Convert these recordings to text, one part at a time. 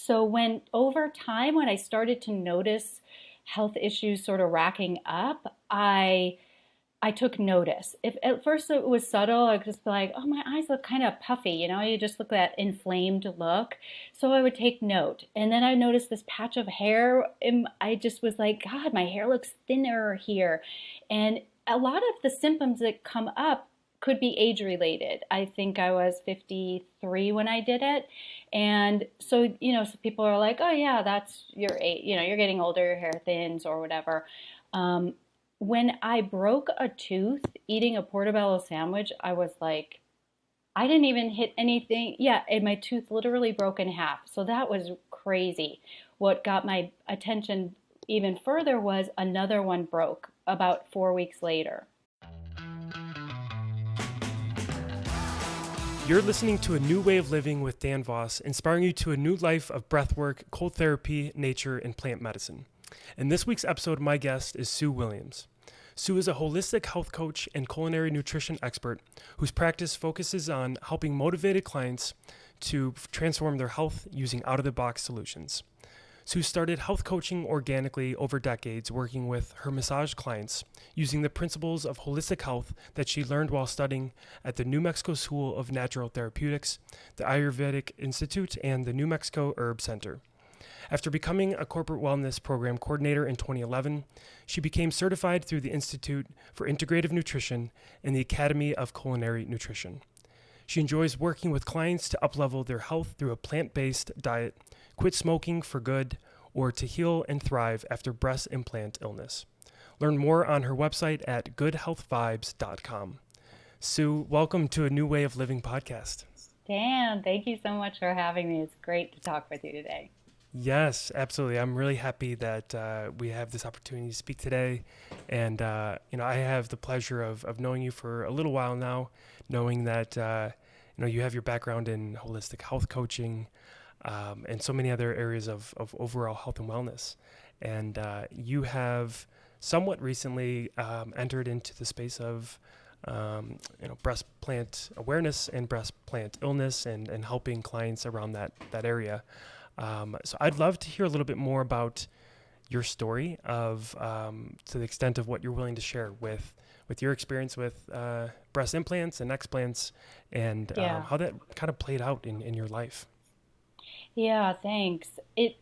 So when over time, when I started to notice health issues sort of racking up, I took notice. If at first it was subtle, I could just be like, oh, my eyes look kind of puffy, you just look at that inflamed look. So I would take note. And then I noticed this patch of hair, and I just was like, God, my hair looks thinner here. And a lot of the symptoms that come up could be age related. I think I was 53 when I did it. And so people are like, oh yeah, that's your age, you're getting older, your hair thins or whatever. When I broke a tooth eating a portobello sandwich, I was like, I didn't even hit anything. Yeah, and my tooth literally broke in half. So that was crazy. What got my attention even further was another one broke about 4 weeks later. You're listening to A New Way of Living with Dan Voss, inspiring you to a new life of breathwork, cold therapy, nature, and plant medicine. In this week's episode, my guest is Sue Williams. Sue is a holistic health coach and culinary nutrition expert whose practice focuses on helping motivated clients to transform their health using out-of-the-box solutions. Sue started health coaching organically over decades, working with her massage clients using the principles of holistic health that she learned while studying at the New Mexico School of Natural Therapeutics, the Ayurvedic Institute, and the New Mexico Herb Center. After becoming a corporate wellness program coordinator in 2011, she became certified through the Institute for Integrative Nutrition and the Academy of Culinary Nutrition. She enjoys working with clients to uplevel their health through a plant-based diet, quit smoking for good, or to heal and thrive after breast implant illness. Learn more on her website at goodhealthvibes.com. Sue, welcome to A New Way of Living podcast. Dan, thank you so much for having me. It's great to talk with you today. Yes, absolutely. I'm really happy that we have this opportunity to speak today. And, I have the pleasure of knowing you for a little while now, knowing that, you have your background in holistic health coaching and so many other areas of overall health and wellness. And you have somewhat recently entered into the space of, breast plant awareness and breast plant illness and helping clients around that area. So I'd love to hear a little bit more about your story of, to the extent of what you're willing to share with your experience with breast implants and explants and how that kind of played out in your life. Yeah, thanks. It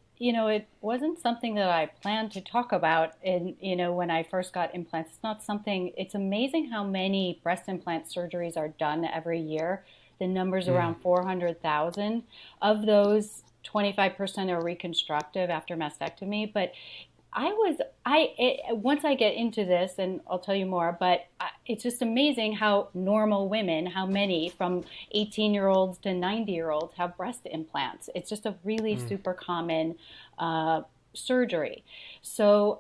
wasn't something that I planned to talk about when I first got implants. It's amazing how many breast implant surgeries are done every year. The number's around 400,000. Of those, 25% are reconstructive after mastectomy. But once I get into this, and I'll tell you more, but it's just amazing how normal women, how many from 18-year-olds to 90-year-olds have breast implants. It's just a really super common surgery. So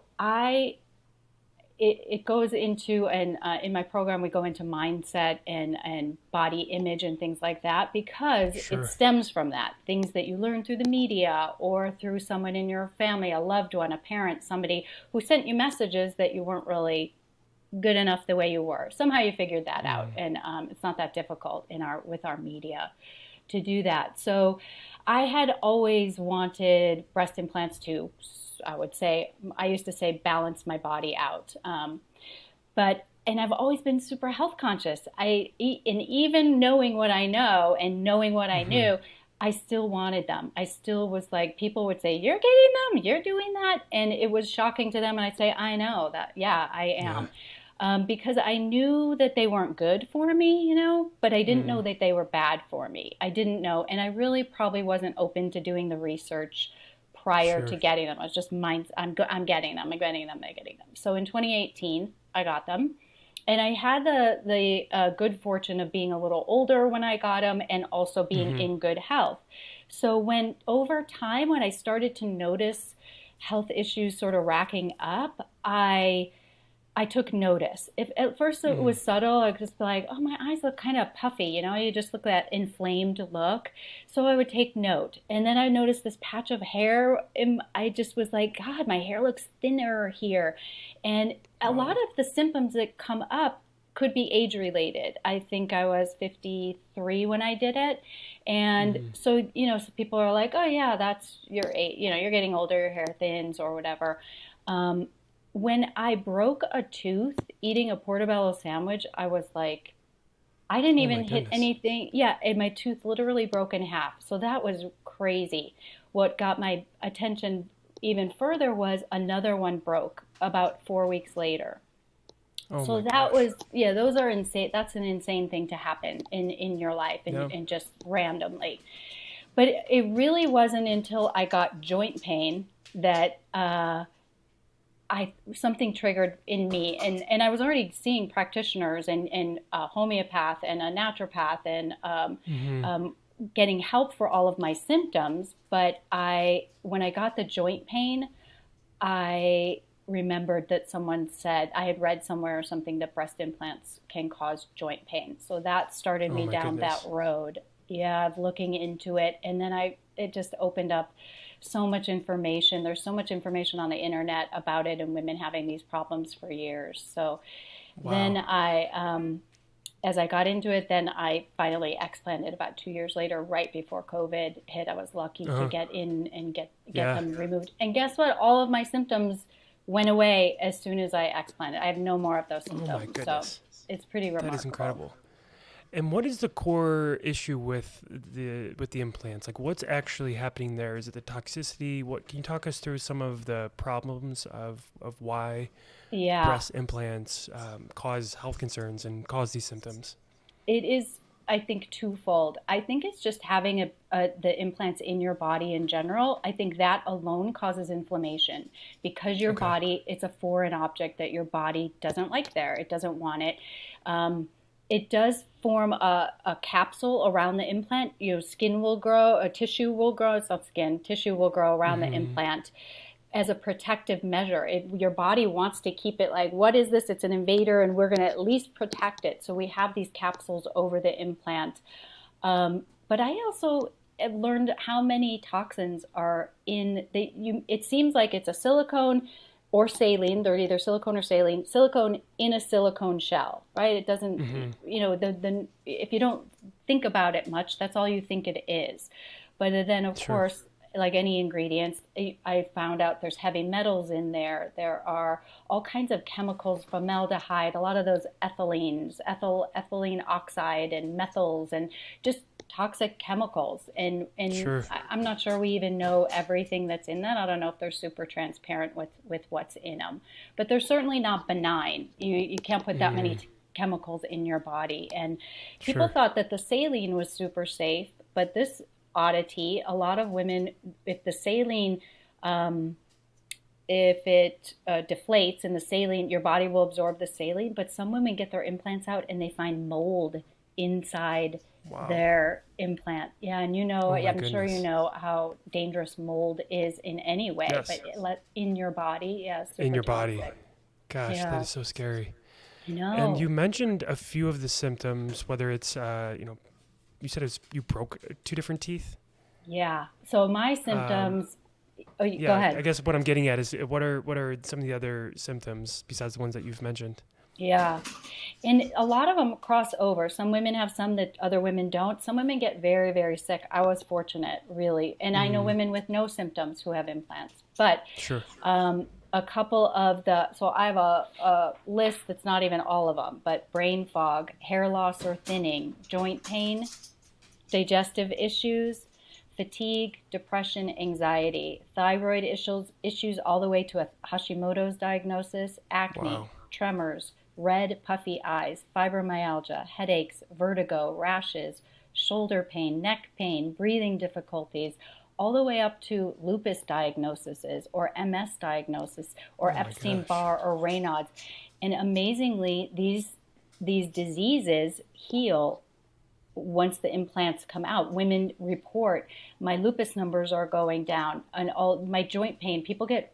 it goes into, and in my program we go into mindset and body image and things like that, because it stems from that. Things that you learn through the media or through someone in your family, a loved one, a parent, somebody who sent you messages that you weren't really good enough the way you were. Somehow you figured that out, and it's not that difficult with our media to do that. So I had always wanted breast implants to, I used to say, balance my body out. And I've always been super health conscious. And even knowing what I know and knowing what I knew, I still wanted them. I still was like, people would say, you're getting them, you're doing that. And it was shocking to them. And I'd say, I know that. Yeah, I am. Because I knew that they weren't good for me, but I didn't know that they were bad for me. I didn't know. And I really probably wasn't open to doing the research prior to getting them. I was just I'm getting them. So in 2018, I got them. And I had the good fortune of being a little older when I got them and also being in good health. So over time, when I started to notice health issues sort of racking up, I took notice. If at first it was subtle, I could just be like, oh, my eyes look kind of puffy, you just look at that inflamed look. So I would take note. And then I noticed this patch of hair, and I just was like, God, my hair looks thinner here. And a lot of the symptoms that come up could be age related. I think I was 53 when I did it. And so, so people are like, oh yeah, that's your age, you're getting older, your hair thins or whatever. When I broke a tooth eating a portobello sandwich, I was like, I didn't even hit anything. Yeah, and my tooth literally broke in half. So that was crazy. What got my attention even further was another one broke about 4 weeks later. So that was, those are insane. That's an insane thing to happen in your life and just randomly. But it really wasn't until I got joint pain that something triggered in me, and I was already seeing practitioners and a homeopath and a naturopath and getting help for all of my symptoms. But when I got the joint pain, I remembered that someone said, I had read somewhere or something, that breast implants can cause joint pain. So that started me down that road, of looking into it. And then it just opened up so much information. There's so much information on the internet about it and women having these problems for years. So then as I got into it, then I finally explanted about 2 years later, right before COVID hit. I was lucky to get in and get them removed. And guess what? All of my symptoms went away as soon as I explanted. I have no more of those symptoms. Oh my goodness. So it's pretty remarkable. That is incredible. And what is the core issue with the implants? Like, what's actually happening there? Is it the toxicity? What can you talk us through some of the problems of why breast implants cause health concerns and cause these symptoms? It is, I think, twofold. I think it's just having the implants in your body in general. I think that alone causes inflammation because your body, it's a foreign object that your body doesn't like there. It doesn't want it. It does form a capsule around the implant. Skin will grow, a tissue will grow. It's not skin. Tissue will grow around the implant as a protective measure. Your body wants to keep it like, what is this? It's an invader, and we're going to at least protect it. So we have these capsules over the implant. But I also have learned how many toxins are in. It seems like it's a silicone or saline. They're either silicone or saline. Silicone in a silicone shell, right? It doesn't, if you don't think about it much, that's all you think it is. But then, of course, like any ingredients, I found out there's heavy metals in there. There are all kinds of chemicals, formaldehyde, a lot of those ethylenes, ethylene oxide and methyls, and just toxic chemicals. And I'm not sure we even know everything that's in that. I don't know if they're super transparent with what's in them. But they're certainly not benign. You can't put that many chemicals in your body. And people thought that the saline was super safe, but this oddity, a lot of women, if the saline, if it deflates in the saline, your body will absorb the saline, but some women get their implants out and they find mold inside their implant. Yeah, and I'm sure you know how dangerous mold is in any way, but in your body, in your body. Gosh, that is so scary. No. And you mentioned a few of the symptoms, whether it's, you said you broke 2 different teeth? Yeah. So my symptoms, go ahead. I guess what I'm getting at is what are some of the other symptoms besides the ones that you've mentioned? Yeah. And a lot of them cross over. Some women have some that other women don't. Some women get very, very sick. I was fortunate, really. And I know women with no symptoms who have implants. But a couple of so I have a list that's not even all of them, but brain fog, hair loss or thinning, joint pain, digestive issues, fatigue, depression, anxiety, thyroid issues all the way to a Hashimoto's diagnosis, acne, tremors, red puffy eyes, fibromyalgia, headaches, vertigo, rashes, shoulder pain, neck pain, breathing difficulties, all the way up to lupus diagnoses or MS diagnosis or Epstein-Barr or Raynaud's. And amazingly, these diseases heal once the implants come out. Women report, my lupus numbers are going down, and all my joint pain. People get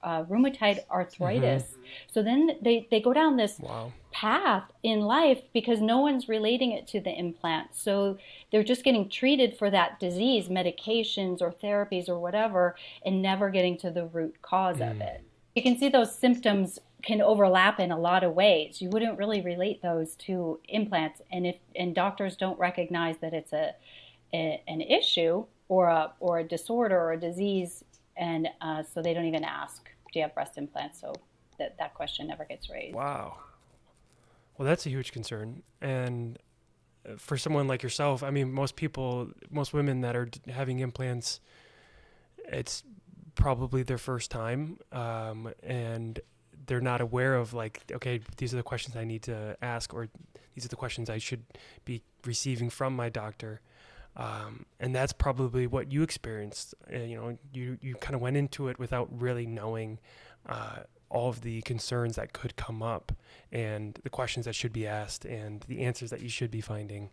rheumatoid arthritis. So then they go down this path in life because no one's relating it to the implant. So they're just getting treated for that disease, medications or therapies or whatever, and never getting to the root cause of it. You can see those symptoms can overlap in a lot of ways. You wouldn't really relate those to implants, and doctors don't recognize that it's an issue or a disorder or a disease, and so they don't even ask, "Do you have breast implants?" So that question never gets raised. Wow. Well, that's a huge concern. And for someone like yourself, I mean, most women that are having implants, it's probably their first time, and they're not aware of like, okay, these are the questions I need to ask, or these are the questions I should be receiving from my doctor. And that's probably what you experienced. You kind of went into it without really knowing all of the concerns that could come up and the questions that should be asked and the answers that you should be finding.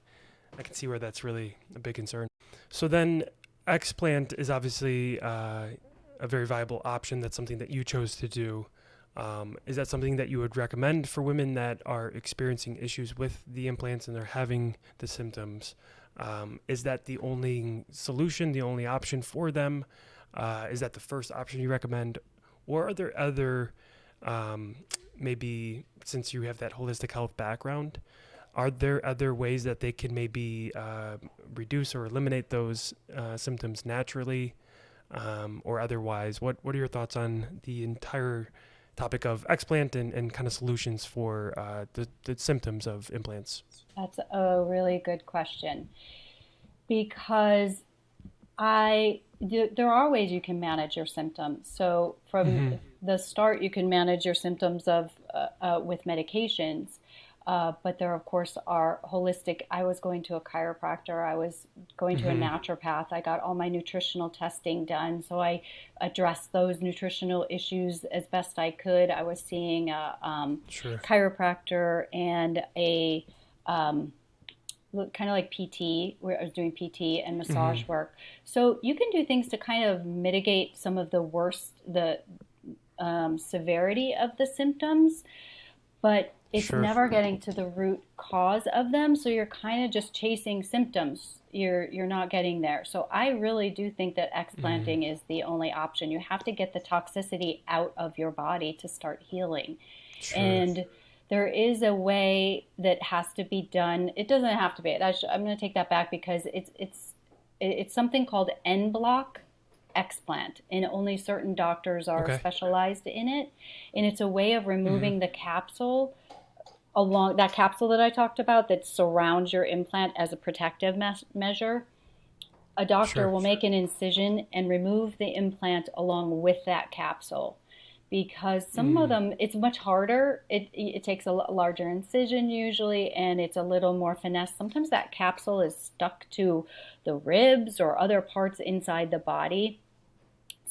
I can see where that's really a big concern. So then explant is obviously a very viable option. That's something that you chose to do. Is that something that you would recommend for women that are experiencing issues with the implants and they're having the symptoms? Is that the only solution, the only option for them? Is that the first option you recommend? Or are there other, maybe since you have that holistic health background, are there other ways that they can maybe reduce or eliminate those symptoms naturally or otherwise? What are your thoughts on the entire topic of explant and kind of solutions for the symptoms of implants? That's a really good question, because there are ways you can manage your symptoms. So from the start, you can manage your symptoms with medications. But there, of course, are holistic. I was going to a chiropractor. I was going to a naturopath. I got all my nutritional testing done. So I addressed those nutritional issues as best I could. I was seeing a chiropractor and a kind of like PT, where I was doing PT and massage work. So you can do things to kind of mitigate some of the severity of the symptoms, but it's never getting to the root cause of them. So you're kind of just chasing symptoms. You're not getting there. So I really do think that explanting is the only option. You have to get the toxicity out of your body to start healing. And there is a way that has to be done. It doesn't have to be. I'm going to take that back, because it's something called en bloc explant, and only certain doctors are specialized in it. And it's a way of removing the capsule, along that capsule that I talked about that surrounds your implant as a protective measure. A doctor will make an incision and remove the implant along with that capsule, because some of them, it's much harder. It takes a larger incision usually, and it's a little more finesse. Sometimes that capsule is stuck to the ribs or other parts inside the body.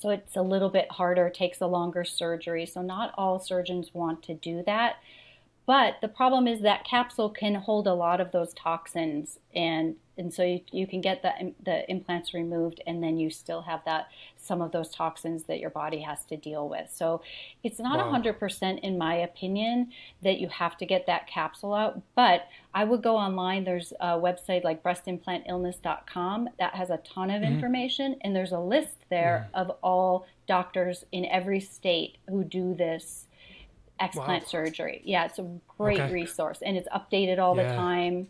So it's a little bit harder, takes a longer surgery. So not all surgeons want to do that. But the problem is that capsule can hold a lot of those toxins, and so you can get the implants removed, and then you still have some of those toxins that your body has to deal with. So it's not 100%, in my opinion, that you have to get that capsule out. But I would go online. There's a website like breastimplantillness.com that has a ton of information, and there's a list there of all doctors in every state who do this explant surgery. Yeah, it's a great resource, and it's updated all the time.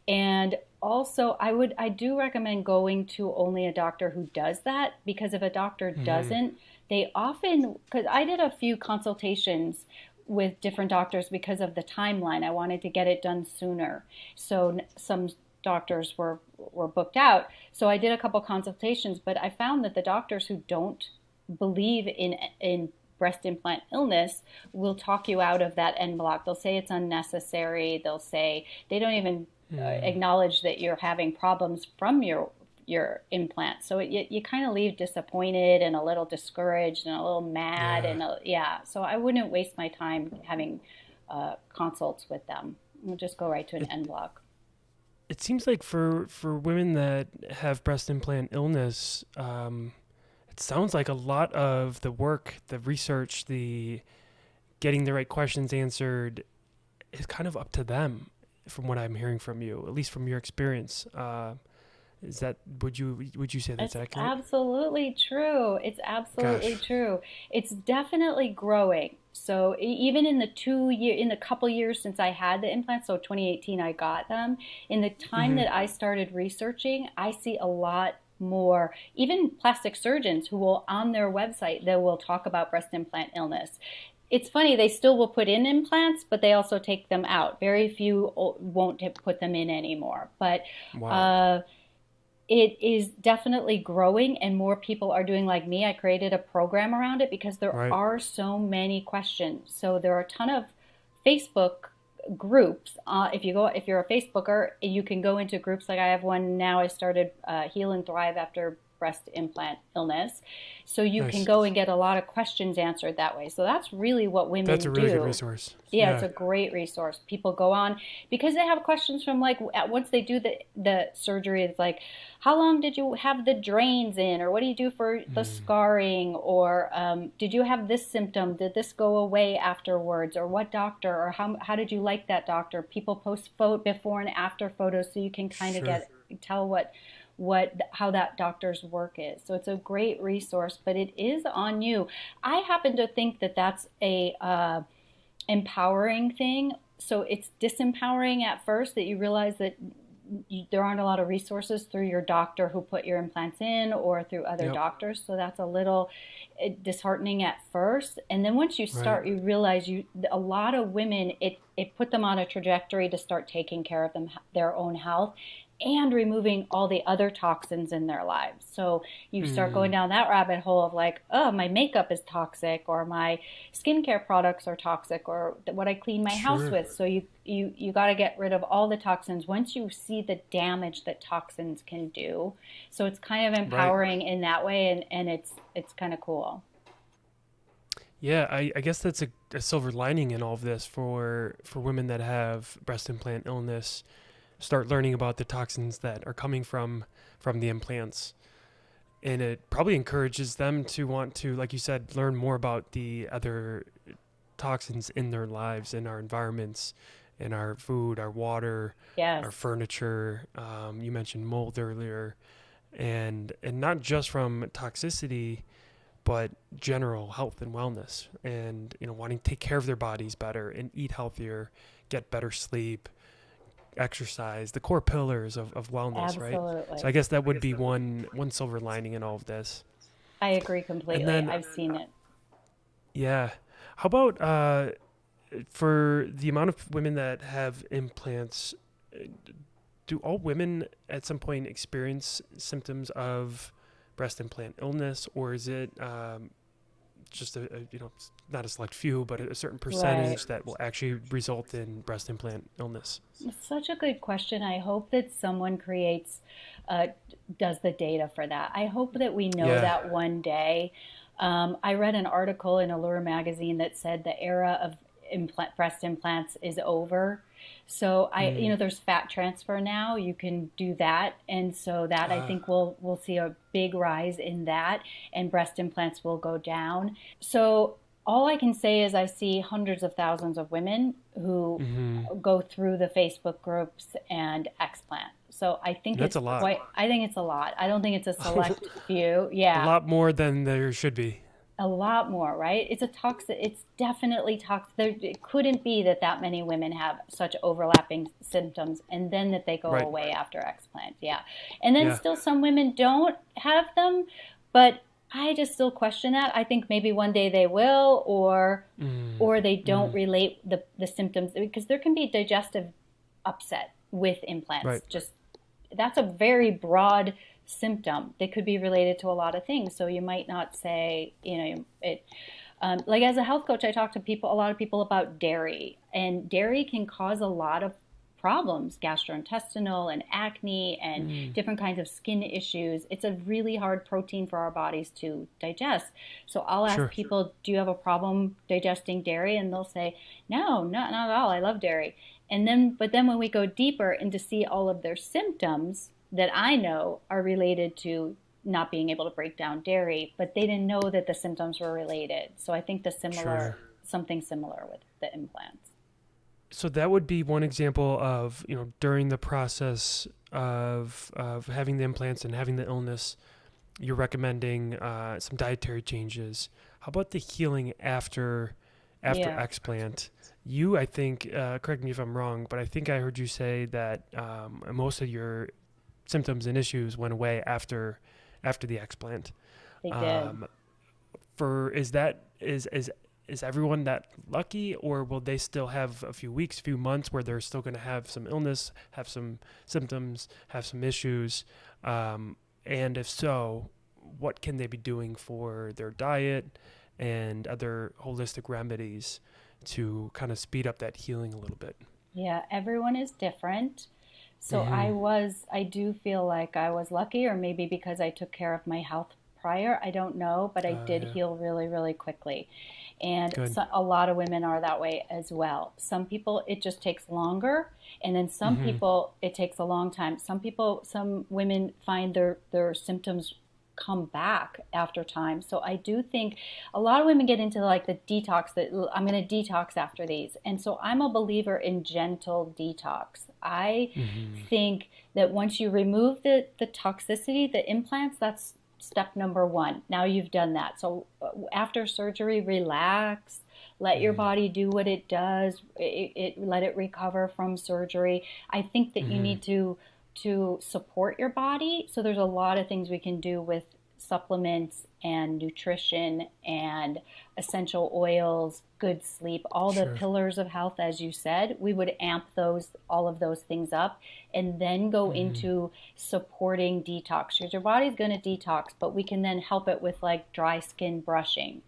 And also, I do recommend going to only a doctor who does that, because if a doctor doesn't, they often, because I did a few consultations with different doctors because of the timeline. I wanted to get it done sooner. So some doctors were booked out. So I did a couple consultations, but I found that the doctors who don't believe in breast implant illness will talk you out of that en bloc. They'll say it's unnecessary. They'll say they don't even acknowledge that you're having problems from your implant. So you kind of leave disappointed and a little discouraged and a little mad. So I wouldn't waste my time having consults with them. We'll just go right to an en bloc. It seems like for women that have breast implant illness, it sounds like a lot of the work, the research, the getting the right questions answered is kind of up to them, from what I'm hearing from you, at least from your experience. Would you say that's It's accurate? absolutely true. It's absolutely Gosh. true. It's definitely growing. So even in the in the couple years since I had the implants, so 2018 I got them, in the time Mm-hmm. that I started researching, I see a lot more, even plastic surgeons who will on their website, they will talk about breast implant illness. It's funny, they still will put in implants, but they also take them out. Very few won't put them in anymore. But Wow. uh, it is definitely growing, and more people are doing like me. I created a program around it because there Right. are so many questions. So there are a ton of Facebook groups. If you're a Facebooker, you can go into groups. Like I have one now. I started Heal and Thrive after breast implant illness. So you can Nice. go and get a lot of questions answered that way. So that's really what That's women a really good do. resource. Yeah, it's Yeah. a great resource. People go on because they have questions from like once they do the surgery, it's like, how long did you have the drains in, or what do you do for the Mm. scarring, or did you have this symptom? Did this go away afterwards, or what doctor, or how did you like that doctor? People post before and after photos so you can kind of Sure. tell what how that doctor's work is. So it's a great resource, but it is on you. I happen to think that that's a empowering thing. So it's disempowering at first that you realize that there aren't a lot of resources through your doctor who put your implants in or through other Yep. doctors. So that's a little disheartening at first. And then once you Right. start, you realize a lot of women, it put them on a trajectory to start taking care of their own health and removing all the other toxins in their lives. So you start going Mm. down that rabbit hole of like, oh, my makeup is toxic, or my skincare products are toxic, or what I clean my house Sure. with. So you got to get rid of all the toxins once you see the damage that toxins can do. So it's kind of Right. empowering in that way, and it's kind of cool. Yeah, I guess that's a silver lining in all of this for women that have breast implant illness. Start learning about the toxins that are coming from the implants, and it probably encourages them to want to, like you said, learn more about the other toxins in their lives, in our environments, in our food, our water, Yes. our furniture. You mentioned mold earlier, and not just from toxicity, but general health and wellness, and wanting to take care of their bodies better and eat healthier, get better sleep, exercise, the core pillars of wellness, right? So Absolutely. I guess that would be one silver lining in all of this. I agree And completely. then, I've seen it. yeah, how about for the amount of women that have implants? uh, Do all women at some point experience symptoms of breast implant illness, or is it just not a select few, but a certain Right. percentage that will actually result in breast implant illness? It's such a good question. I hope that someone uh, does the data for that. I hope that we know Yeah. that one day. I read an article in Allure magazine that said the era of breast implants is over. So Mm. there's fat transfer now. You can do that, and so that I Ah. think we'll see a big rise in that, and breast implants will go down. So all I can say is I see hundreds of thousands of women who Mm-hmm. go through the Facebook groups and explant. So That's a lot. I think it's a lot. I don't think it's a select few. A Yeah, lot more than there should be. a lot more, right? It's definitely toxic. It couldn't be that many women have such overlapping symptoms and then that they go Right. away after explant. Yeah. And then Yeah. still some women don't have them, but I just still question that. I think maybe one day they will, Mm. or they don't Mm. relate the symptoms, because there can be digestive upset with implants. Right. Just that's a very broad symptom that could be related to a lot of things. So you might not say, it. Like as a health coach, I talk to a lot of people about dairy, and dairy can cause a lot of problems, gastrointestinal and acne and Mm. different kinds of skin issues. It's a really hard protein for our bodies to digest. So I'll ask Sure. people, do you have a problem digesting dairy? And they'll say, no, not at all. I love dairy. But then when we go deeper and to see all of their symptoms that I know are related to not being able to break down dairy, but they didn't know that the symptoms were related. So I think Sure. something similar with the implants. So that would be one example of, during the process of having the implants and having the illness, you're recommending some dietary changes. How about the healing after explant? I think, correct me if I'm wrong, but I think I heard you say that most of your symptoms and issues went away after the explant. They did. Is everyone that lucky, or will they still have a few weeks, few months where they're still going to have some illness, have some symptoms, have some issues? And if so, what can they be doing for their diet and other holistic remedies to kind of speed up that healing a little bit? Yeah, everyone is different. So I do feel like I was lucky, or maybe because I took care of my health prior, I don't know, but I did heal really, really quickly. And so, a lot of women are that way as well. Some people, it just takes longer. And then some people, it takes a long time. Some women find their symptoms come back after time. So I do think a lot of women get into like the detox, that I'm going to detox after these. And so I'm a believer in gentle detox. I think that once you remove the toxicity, the implants, that's step number one. Now you've done that. So after surgery, relax, let your body do what it does. Let it recover from surgery. I think that you need to support your body. So there's a lot of things we can do with supplements and nutrition and essential oils, good sleep, all the pillars of health, as you said. We would amp all of those things up, and then go into supporting detox. Because your body's going to detox, but we can then help it with like dry skin brushing.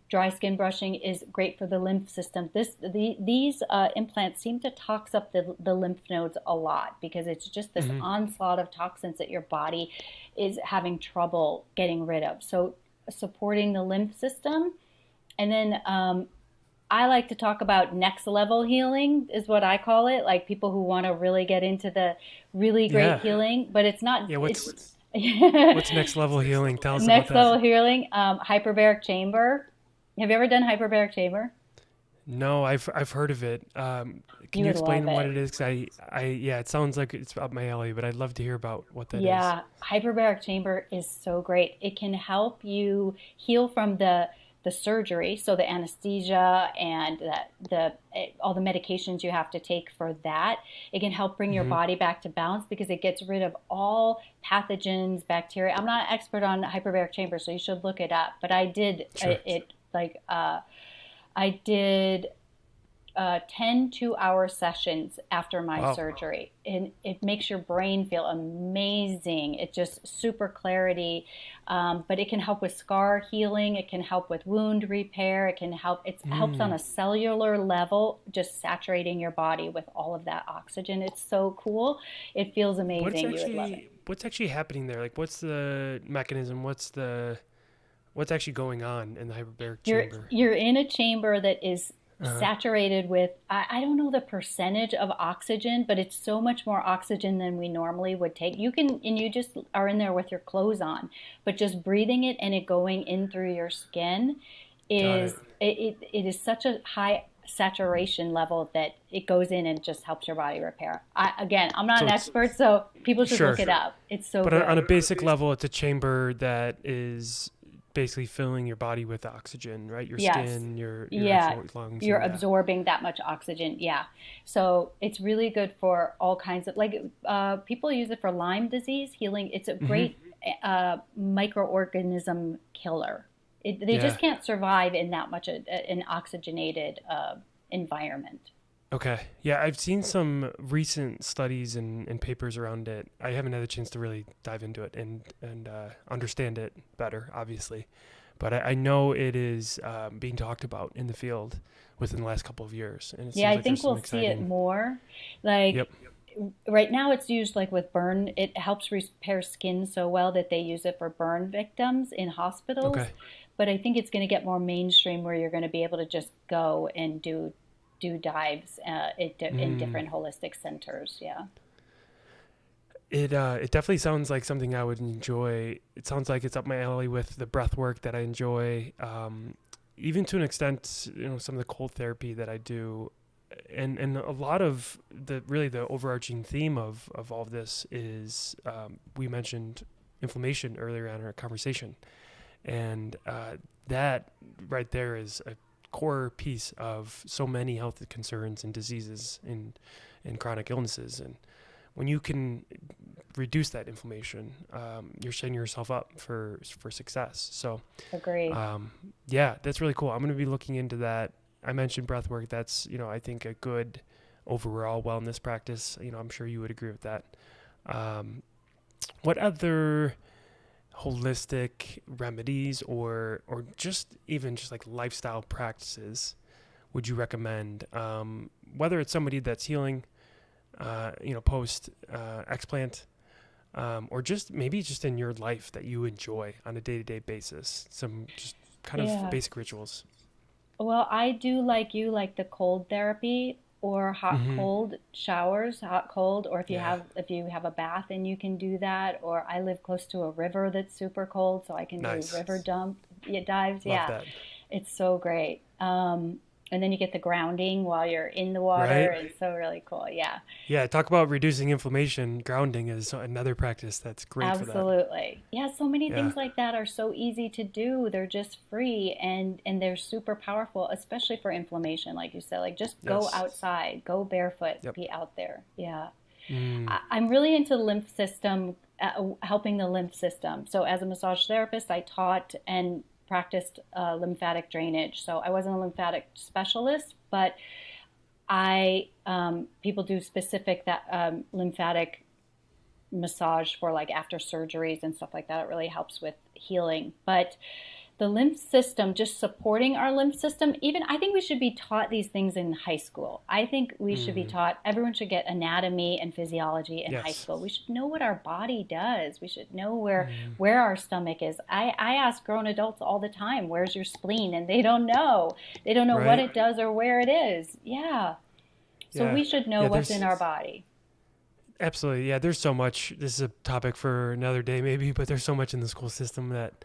Dry skin brushing is great for the lymph system. These implants seem to tox up the lymph nodes a lot, because it's just this onslaught of toxins that your body is having trouble getting rid of. So supporting the lymph system. And then I like to talk about next level healing is what I call it. Like people who want to really get into the really great healing, but it's not. Yeah, what's next level healing? Tell us about that. Next level healing, hyperbaric chamber. Have you ever done hyperbaric chamber? No, I've heard of it. Can you explain what it is? 'Cause it sounds like it's up my alley, but I'd love to hear about what that is. Yeah, hyperbaric chamber is so great. It can help you heal from the surgery, so the anesthesia and all the medications you have to take for that. It can help bring your body back to balance, because it gets rid of all pathogens, bacteria. I'm not an expert on hyperbaric chamber, so you should look it up. But I did I did 10 2-hour sessions after my surgery, and it makes your brain feel amazing. It's just super clarity, but it can help with scar healing. It can help with wound repair. It helps on a cellular level, just saturating your body with all of that oxygen. It's so cool. It feels amazing. You would love it. What's actually happening there? Like, what's the mechanism? What's actually going on in the hyperbaric chamber? You're in a chamber that is saturated with, I don't know the percentage of oxygen, but it's so much more oxygen than we normally would take. You just are in there with your clothes on, but just breathing it and it going in through your skin it is such a high saturation level that it goes in and just helps your body repair. I'm not an expert, so people should look it up. It's so good. But on a basic level, it's a chamber that is basically filling your body with oxygen, right? Your skin, your lungs. You're absorbing that much oxygen. Yeah. So it's really good for all kinds of, people use it for Lyme disease healing. It's a great microorganism killer. They just can't survive in that much an oxygenated environment. Okay. Yeah, I've seen some recent studies and papers around it. I haven't had a chance to really dive into it and understand it better, obviously. But I know it is being talked about in the field within the last couple of years. And I think we'll see it more. Right now it's used with burn. It helps repair skin so well that they use it for burn victims in hospitals. Okay. But I think it's going to get more mainstream, where you're going to be able to just go and do dives in different holistic centers. Yeah. It definitely sounds like something I would enjoy. It sounds like it's up my alley with the breath work that I enjoy. Even to an extent, some of the cold therapy that I do, and a lot of the overarching theme of all of this is, we mentioned inflammation earlier in our conversation, and that right there is a core piece of so many health concerns and diseases and chronic illnesses. And when you can reduce that inflammation, you're setting yourself up for success. So, agree. Yeah, that's really cool. I'm going to be looking into that. I mentioned breath work. That's, I think a good overall wellness practice. I'm sure you would agree with that. What other holistic remedies or just like lifestyle practices would you recommend? Whether it's somebody that's healing, post explant, or just maybe just in your life that you enjoy on a day-to-day basis, some just kind of basic rituals. Well, I do like the cold therapy or hot cold showers, hot cold, or if you have a bath and you can do that, or I live close to a river that's super cold, so I can do river dives. Love that. It's so great. And then you get the grounding while you're in the water. Right? It's so really cool. Yeah. Yeah. Talk about reducing inflammation. Grounding is another practice that's great for that. Absolutely. Yeah. So many things like that are so easy to do. They're just free and they're super powerful, especially for inflammation. Like you said, like just go outside, go barefoot, be out there. Yeah. I'm really into the lymph system, helping the lymph system. So as a massage therapist, I taught and practiced lymphatic drainage. So I wasn't a lymphatic specialist, but people do specific lymphatic massage for like after surgeries and stuff like that. It really helps with healing. But the lymph system, just supporting our lymph system, I think we should be taught these things in high school. I think we should be taught, everyone should get anatomy and physiology in high school. We should know what our body does. We should know where our stomach is. I ask grown adults all the time, where's your spleen? And they don't know. They don't know what it does or where it is. Yeah. So we should know what's in our body. Absolutely. Yeah, there's so much. This is a topic for another day maybe, but there's so much in the school system that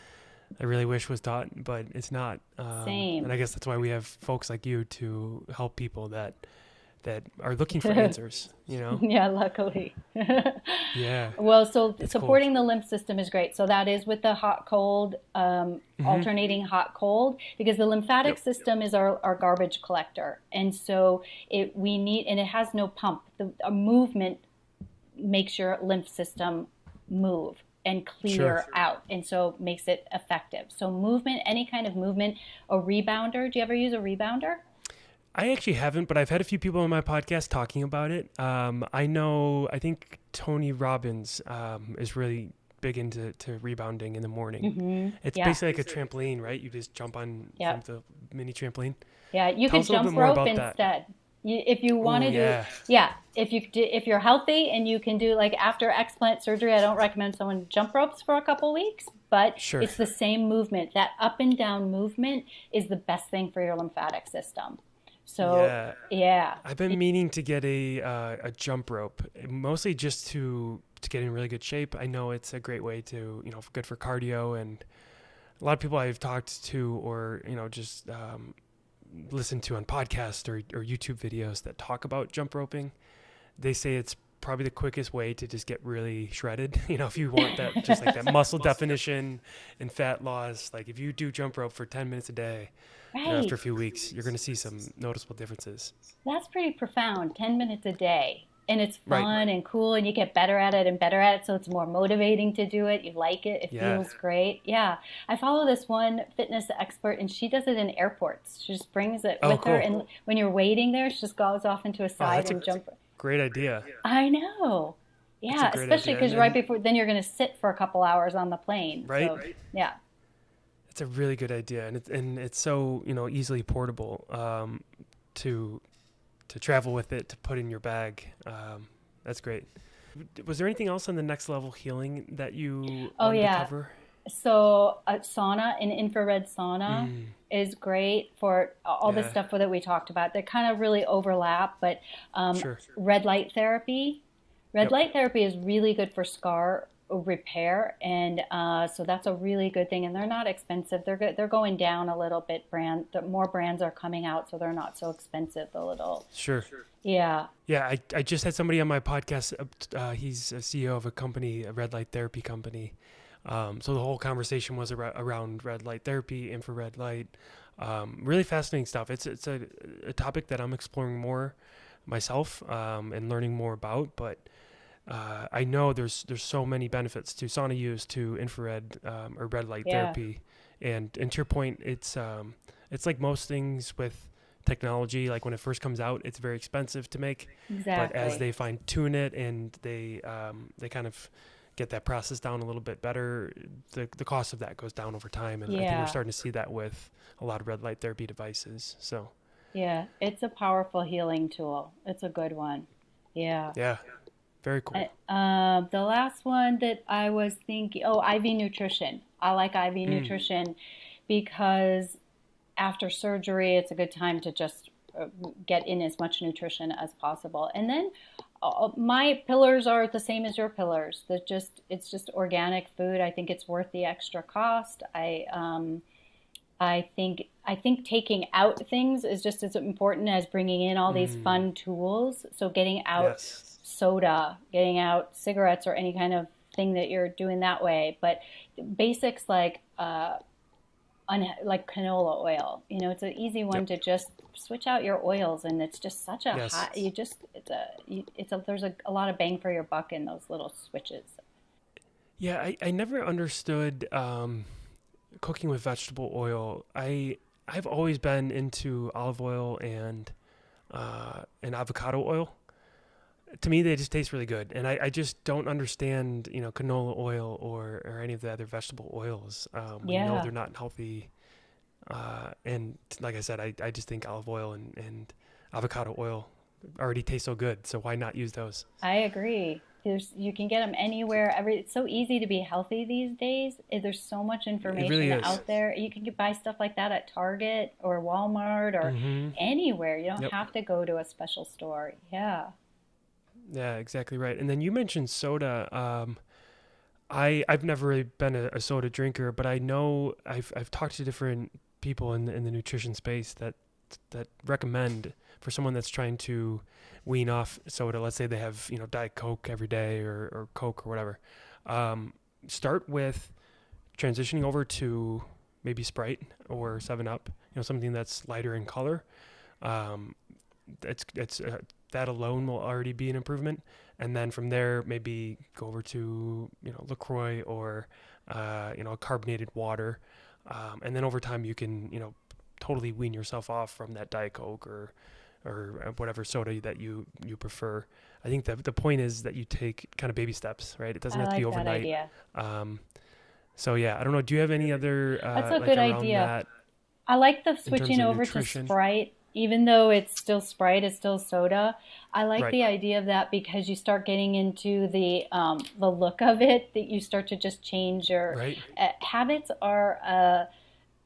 I really wish was taught, but it's not. Same. And I guess that's why we have folks like you to help people that are looking for answers, Yeah, luckily. Yeah. Well, so supporting the lymph system is great. So that is with the hot, cold, alternating hot, cold, because the lymphatic system is our garbage collector. And so we need, and it has no pump. A movement makes your lymph system move and clear out, and so makes it effective. So movement, any kind of movement, a rebounder. Do you ever use a rebounder? I actually haven't, but I've had a few people on my podcast talking about it. I think Tony Robbins is really big into rebounding in the morning. It's basically like a trampoline, right? You just jump on the mini trampoline. Yeah, you can jump rope instead. If you want to if you're healthy and you can do like after explant surgery, I don't recommend someone jump ropes for a couple weeks, but it's the same movement. That up and down movement is the best thing for your lymphatic system. So I've been meaning to get a jump rope, mostly just to get in really good shape. I know it's a great way to, good for cardio, and a lot of people I've talked to or, just listen to on podcasts or YouTube videos that talk about jump roping, they say it's probably the quickest way to just get really shredded. If you want that, just like that muscle definition and fat loss, like if you do jump rope for 10 minutes a day, after a few weeks, you're going to see some noticeable differences. That's pretty profound. 10 minutes a day. And it's fun and cool, and you get better at it and better at it, so it's more motivating to do it. You like it. It feels great. Yeah. I follow this one fitness expert, and she does it in airports. She just brings it with her, and when you're waiting there, she just goes off into a side and jumps. Great idea. I know. Yeah, especially because right before, then you're going to sit for a couple hours on the plane. Right. So, yeah. It's a really good idea, and it's so, easily portable to travel with it, to put in your bag. That's great. Was there anything else on the next level healing that you wanted to cover? So a sauna, an infrared sauna is great for all the stuff that we talked about. They kind of really overlap, but red light therapy. Red light therapy is really good for scar repair, and so that's a really good thing. And they're not expensive. They're going down a little bit. More brands are coming out, so they're not so expensive. The little Sure. yeah. Yeah, I just had somebody on my podcast. He's a CEO of a company, a red light therapy company. So the whole conversation was around red light therapy, infrared light. Really fascinating stuff. It's a topic that I'm exploring more myself and learning more about. But I know there's so many benefits to sauna use, to infrared or red light therapy. And to your point, it's like most things with technology. Like when it first comes out, it's very expensive to make. Exactly. But as they fine tune it and they kind of get that process down a little bit better, the cost of that goes down over time. And I think we're starting to see that with a lot of red light therapy devices. So yeah, it's a powerful healing tool. It's a good one. Yeah. Yeah. Very cool. The last one that I was thinking, IV nutrition. I like IV nutrition because after surgery, it's a good time to just get in as much nutrition as possible. And then my pillars are the same as your pillars. It's just organic food. I think it's worth the extra cost. I think taking out things is just as important as bringing in all these fun tools. So getting out soda, getting out cigarettes, or any kind of thing that you're doing that way. But basics like canola oil, it's an easy one to just switch out your oils, and it's just such a high. There's a lot of bang for your buck in those little switches. Yeah, I never understood cooking with vegetable oil. I've always been into olive oil and avocado oil. To me, they just taste really good, and I just don't understand, canola oil or any of the other vegetable oils. They're not healthy, and like I said, I just think olive oil and avocado oil already taste so good. So why not use those? I agree. You can get them anywhere. It's so easy to be healthy these days. There's so much information out there. You can buy stuff like that at Target or Walmart or anywhere. You don't have to go to a special store. Yeah. Yeah, exactly right. And then you mentioned soda. I've never really been a soda drinker, but I know I've talked to different people in the nutrition space that recommend for someone that's trying to wean off soda. Let's say they have Diet Coke every day or Coke or whatever. Start with transitioning over to maybe Sprite or 7-Up. Something that's lighter in color. That alone will already be an improvement. And then from there, maybe go over to, LaCroix or, carbonated water. And then over time you can, totally wean yourself off from that Diet Coke or whatever soda that you prefer. I think that the point is that you take kind of baby steps, right? It doesn't have to be overnight. That idea. So yeah, I don't know. Do you have any other, that's a good idea. I like the switching over to Sprite. Even though it's still Sprite, it's still soda. I like the idea of that because you start getting into the look of it, that you start to just change your habits are,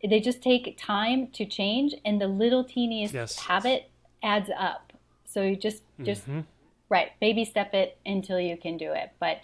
they just take time to change, and the little teeniest habit adds up. So you just baby step it until you can do it. But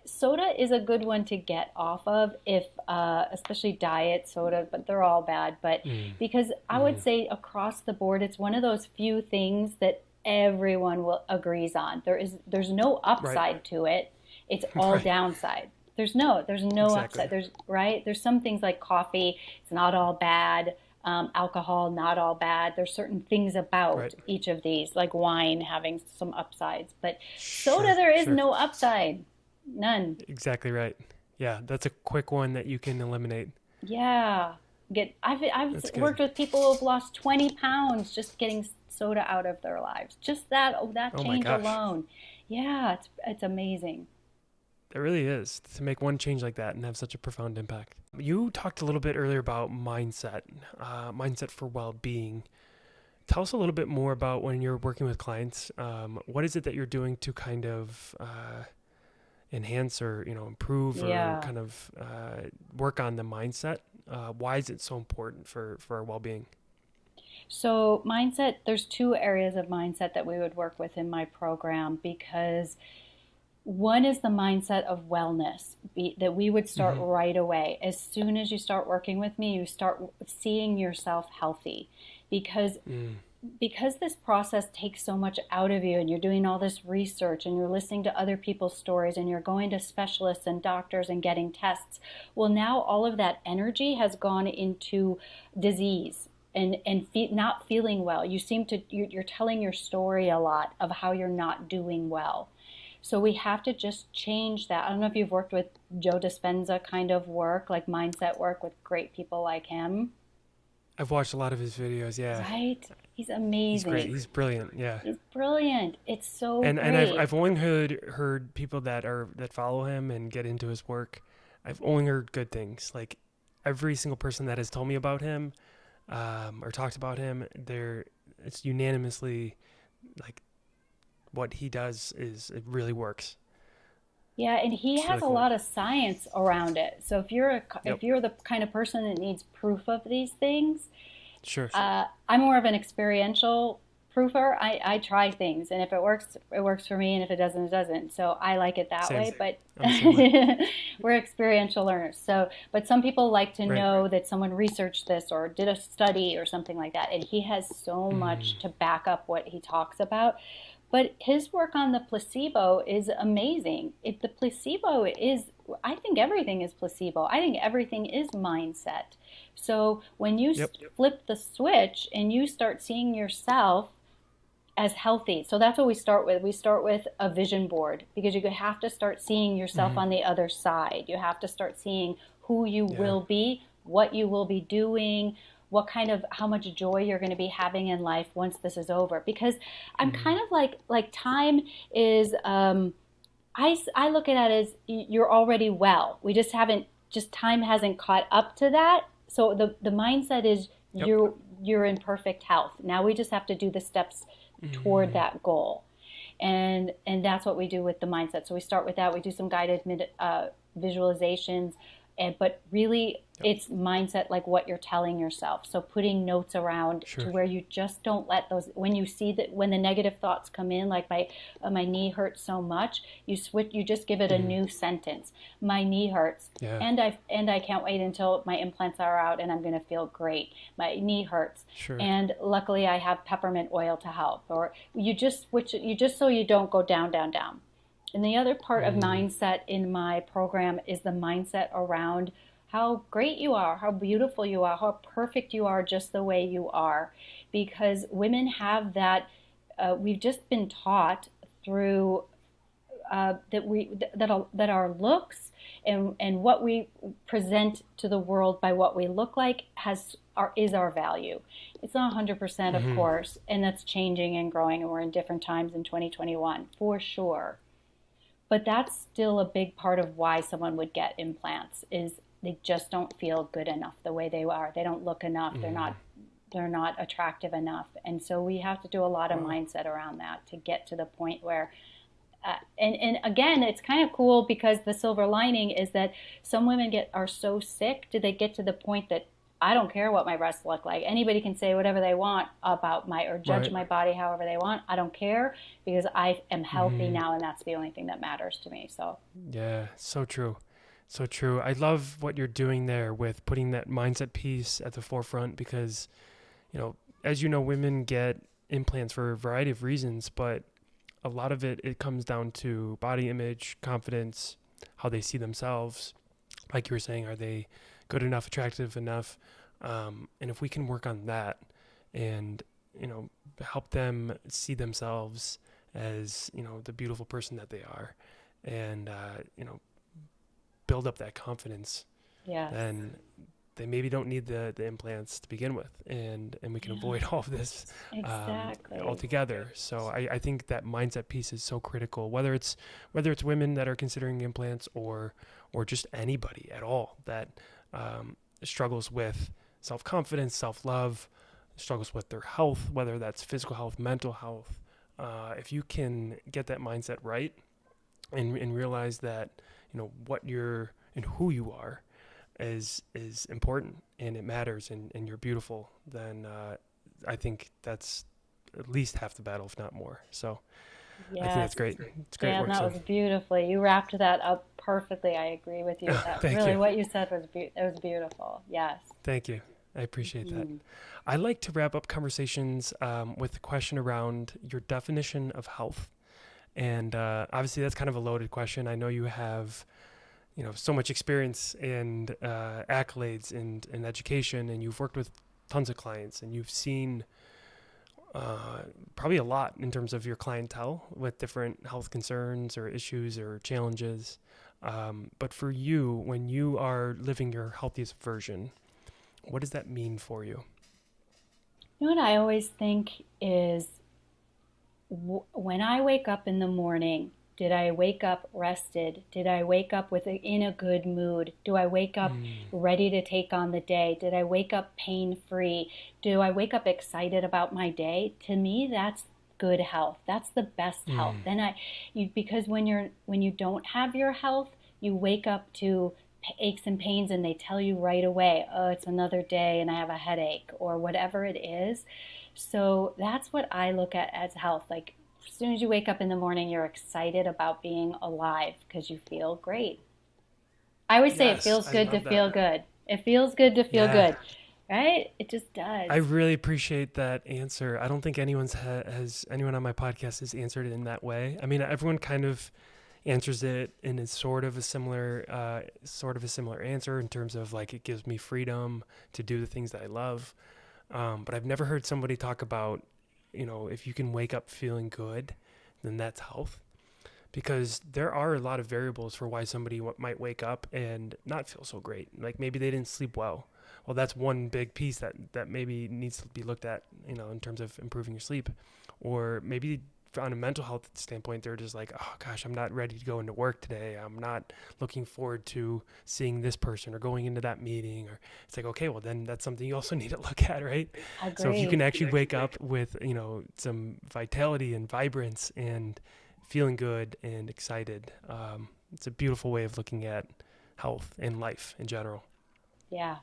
soda is a good one to get off of, if especially diet soda, but they're all bad. But because I would say across the board, it's one of those few things that everyone agrees on. There's no upside to it. It's all downside. There's no upside. There's some things like coffee. It's not all bad. Alcohol, not all bad. There's certain things about each of these, like wine having some upsides, but soda, there is no upside. None. Exactly right. Yeah, that's a quick one that you can eliminate. Yeah. I've worked with people who've lost 20 pounds just getting soda out of their lives. Just that change alone. Yeah, it's amazing. It really is, to make one change like that and have such a profound impact. You talked a little bit earlier about mindset for well-being. Tell us a little bit more about when you're working with clients. What is it that you're doing to kind of enhance or improve or kind of work on the mindset? Why is it so important for our well-being? So there's two areas of mindset that we would work with in my program, because One is the mindset of wellness that we would start right away. As soon as you start working with me, you start seeing yourself healthy, because this process takes so much out of you, and you're doing all this research and you're listening to other people's stories and you're going to specialists and doctors and getting tests. Well, now all of that energy has gone into disease and not feeling well. You're telling your story a lot of how you're not doing well. So we have to just change that. I don't know if you've worked with Joe Dispenza kind of work, like mindset work with great people like him. I've watched a lot of his videos, yeah. Right? He's amazing. He's great. He's brilliant, yeah. He's brilliant. It's so great. And I've only heard people that follow him and get into his work. I've only heard good things. Like every single person that has told me about him, or talked about him, it's unanimously like what he does it really works. Yeah, and he has a lot of science around it. So if you're the kind of person that needs proof of these things, sure. I'm more of an experiential proofer. I try things, and if it works for me, and if it doesn't, it doesn't. So I like it that way. But we're experiential learners. So, but some people like to know that someone researched this or did a study or something like that. And he has so much to back up what he talks about. But his work on the placebo is amazing. I think everything is placebo. I think everything is mindset. So when you flip the switch and you start seeing yourself as healthy, so that's what we start with. We start with a vision board, because you have to start seeing yourself on the other side. You have to start seeing who you will be, what you will be doing, how much joy you're going to be having in life once this is over. Because I'm kind of like time is, I look at it as you're already well. We just time hasn't caught up to that. So the mindset is you're in perfect health. Now we just have to do the steps toward that goal. And that's what we do with the mindset. So we start with that. We do some guided visualizations. But really, it's mindset, like what you're telling yourself. So putting notes around to where you just don't let those, when you see that, when the negative thoughts come in, like my knee hurts so much, you just give it a new sentence. My knee hurts, and I can't wait until my implants are out and I'm going to feel great. My knee hurts, and luckily I have peppermint oil to help. Or you just switch it, just so you don't go down, down, down. And the other part of mindset in my program is the mindset around how great you are, how beautiful you are, how perfect you are just the way you are. Because women have that, we've just been taught through that our looks and what we present to the world by what we look like is our value. It's not 100%, of course, and that's changing and growing, and we're in different times in 2021, for sure. But that's still a big part of why someone would get implants, is they just don't feel good enough the way they are. They don't look enough. They're not attractive enough. And so we have to do a lot of mindset around that to get to the point where, and again, it's kind of cool, because the silver lining is that some women are so sick, they get to the point that I don't care what my breasts look like. Anybody can say whatever they want about or judge my body however they want. I don't care, because I am healthy now, and that's the only thing that matters to me. So yeah, so true. So true. I love what you're doing there with putting that mindset piece at the forefront, because, as you know, women get implants for a variety of reasons, but a lot of it comes down to body image, confidence, how they see themselves. Like you were saying, are they good enough, attractive enough? And if we can work on that and, help them see themselves as, the beautiful person that they are, and, build up that confidence, then they maybe don't need the implants to begin with, and we can avoid all of this altogether. So I think that mindset piece is so critical, whether it's women that are considering implants or just anybody at all that struggles with self-confidence, self-love, struggles with their health, whether that's physical health, mental health. If you can get that mindset right and realize that, what you're and who you are is important, and it matters, and you're beautiful, then I think that's at least half the battle, if not more. So I think Yes. that's great. It's great Dan, work. that So was beautifully. You wrapped that up perfectly. I agree with you. That thank really you. what you said was it was beautiful. Yes. Thank you. I appreciate that. Mhm. I like to wrap up conversations with a question around your definition of health. And obviously, that's kind of a loaded question. I know you have, so much experience and accolades and education, and you've worked with tons of clients, and you've seen probably a lot in terms of your clientele with different health concerns or issues or challenges. But for you, when you are living your healthiest version, what does that mean for you? You know what I always think is when I wake up in the morning, did I wake up rested? Did I wake up in a good mood? Do I wake up ready to take on the day? Did I wake up pain free? Do I wake up excited about my day? To me, that's good health. That's the best health. Because when you don't have your health, you wake up to aches and pains and they tell you right away, oh, it's another day and I have a headache or whatever it is. So that's what I look at as health. Like as soon as you wake up in the morning, you're excited about being alive because you feel great. I always say it Yes, feels I good to love that. feel good. It feels good to feel Yeah, good, right? It just does. I really appreciate that answer. I don't think has anyone on my podcast has answered it in that way. I mean, everyone kind of answers it in a sort of a similar answer in terms of like it gives me freedom to do the things that I love. But I've never heard somebody talk about, if you can wake up feeling good, then that's health. Because there are a lot of variables for why somebody might wake up and not feel so great. Like maybe they didn't sleep well. Well, that's one big piece that maybe needs to be looked at, in terms of improving your sleep. Or maybe on a mental health standpoint, they're just like, oh gosh, I'm not ready to go into work today. I'm not looking forward to seeing this person or going into that meeting. Or it's like, okay, well then that's something you also need to look at, right? So if you can Agreed. actually wake up with, some vitality and vibrance and feeling good and excited, it's a beautiful way of looking at health and life in general. Yeah,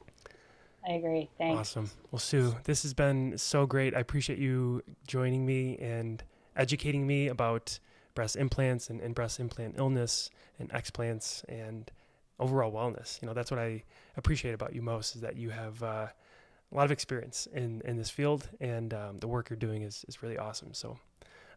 I agree. Thanks. Awesome. Well, Sue, this has been so great. I appreciate you joining me and educating me about breast implants and breast implant illness and explants and overall wellness. That's what I appreciate about you most is that you have a lot of experience in this field and the work you're doing is really awesome. So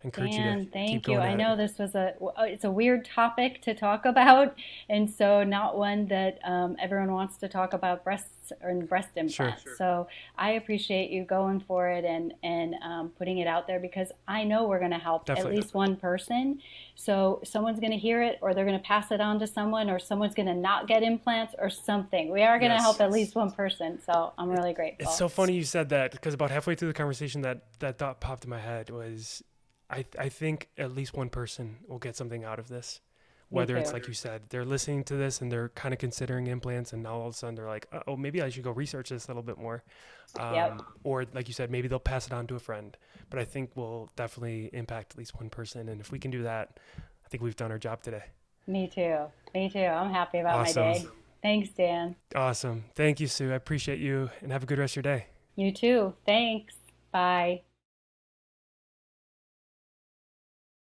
I encourage you to Dan, keep thank you. going I at it. know this was it's a weird topic to talk about, and so not one that everyone wants to talk about breasts or breast Sure. implants. So I appreciate you going for it and putting it out there because I know we're going to help at Definitely. least one person. So someone's going to hear it, or they're going to pass it on to someone, or someone's going to not get implants, or something. We are going to help Yes. at least one person. So I'm really It's grateful. so funny you said that because about halfway through the conversation that thought popped in my head was I think at least one person will get something out of this. Me Whether it's too. like you said, they're listening to this and they're kind of considering implants, and now all of a sudden they're like, oh, maybe I should go research this a little bit more. Yep. Or like you said, maybe they'll pass it on to a friend. But I think we'll definitely impact at least one person. And if we can do that, I think we've done our job today. Me too. Me too. I'm happy about my Awesome. day. Thanks, Dan. Awesome. Thank you, Sue. I appreciate you and have a good rest of your day. You too. Thanks. Bye.